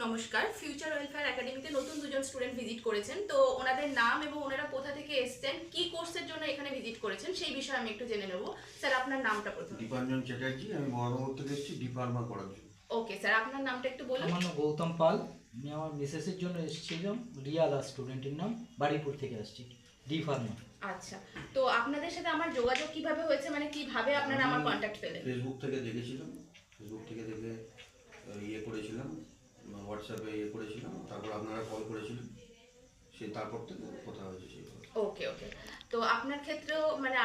নমস্কার। Future welfare একাডেমিতে নতুন দুজন স্টুডেন্ট ভিজিট করেছেন, তো ওনাদের নাম এবং ওনারা কোথা থেকে এসেছেন, কি কোর্সের জন্য এখানে ভিজিট করেছেন সেই বিষয়ে আমি একটু জেনে নেব। স্যার, আপনার নামটা প্রথমে। দীপাঞ্জন চ্যাটার্জি, আমি বহরমপুর থেকে এসেছি ডি ফার্মা করার জন্য। ওকে স্যার, আপনার নামটা একটু বলুন। আমার নাম গৌতম পাল। আমি আমার মিসেসের জন্য এসেছিলাম। রিয়া দাস স্টুডেন্টের নাম, বাড়িপুর থেকে আসছি, ডি ফার্মা। আচ্ছা, তো আপনাদের সাথে আমার যোগাযোগ কিভাবে হয়েছে, মানে কিভাবে আপনারা আমার কন্ট্যাক্ট পেলেন? ফেসবুক থেকে দেখেছিলাম, ফেসবুক থেকে দেখে ইয়ে করেছিলাম, হোয়াটসঅ্যাপে ইয়ে করেছিলাম, তারপর আপনারা কল করেছিলেন, তারপর থেকে কথা হয়েছে সেই কথা। ওকে ওকে, তো আপনার ক্ষেত্রেও মানে ও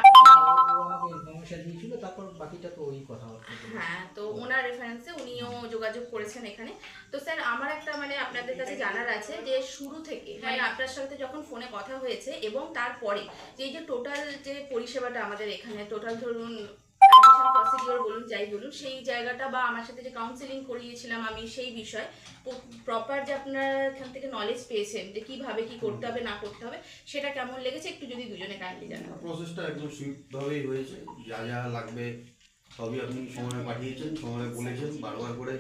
আমাকে ইনফরমেশন দিয়েছিল, তারপর বাকিটা তো ওই কথা হচ্ছে। হ্যাঁ, তো ওনার রেফারেন্সে উনিও যোগাযোগ করেছেন এখানে। তো স্যার, আমার একটা মানে আপনাদের কাছে জানার আছে যে শুরু থেকে মানে আপনার সাথে যখন ফোনে কথা হয়েছে এবং তারপরে যে এই যে টোটাল যে পরিষেবাটা আমাদের এখানে টোটাল ধরুন অ্যাডমিশন প্রসিডিওর বলুন যাই বলুন সেই জায়গাটা বা আমার সাথে যে কাউন্সিলিং করিয়েছিলাম আমি সেই বিষয় প্রপার যে আপনারা এখান থেকে নলেজ পেয়েছেন যে কিভাবে কি করতে হবে না করতে হবে সেটা কেমন লেগেছে একটু যদি দুজনে কাইন্ডলি জানান। প্রসেসটা একদম সুইফটভাবেই হয়েছে, যা যা লাগবে সবই আপনি সময় পাঠিয়েছেন, সময় বলেছেন, বারবার করে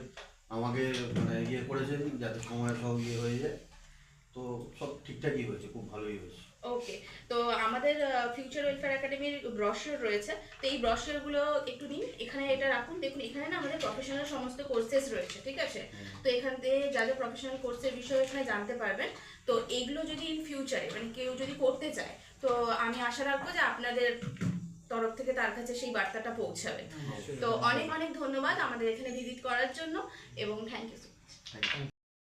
আমাকে মানে ইয়ে করেছেন যাতে সময় সব ইয়ে হয়ে যায়। তো সব ঠিকঠাকই হয়েছে, খুব ভালোই হয়েছে। ওকে, তো আমাদের ফিউচার ওয়েলফেয়ার একাডেমির ব্রশিওর রয়েছে, তো এই ব্রশিওরগুলো একটু নিন, এখানে এটা রাখুন। দেখুন এখানে না আমাদের প্রফেশনাল সমস্ত কোর্সেস রয়েছে, ঠিক আছে? তো এখান থেকে যা যা প্রফেশনাল কোর্সের বিষয়ে এখানে জানতে পারবেন। তো এইগুলো যদি ইন ফিউচারে মানে কেউ যদি করতে চায়, তো আমি আশা রাখবো যে আপনাদের তরফ থেকে তার কাছে সেই বার্তাটা পৌঁছাবে। তো অনেক অনেক ধন্যবাদ আমাদের এখানে ভিজিট করার জন্য এবং thank you so much. Thank you.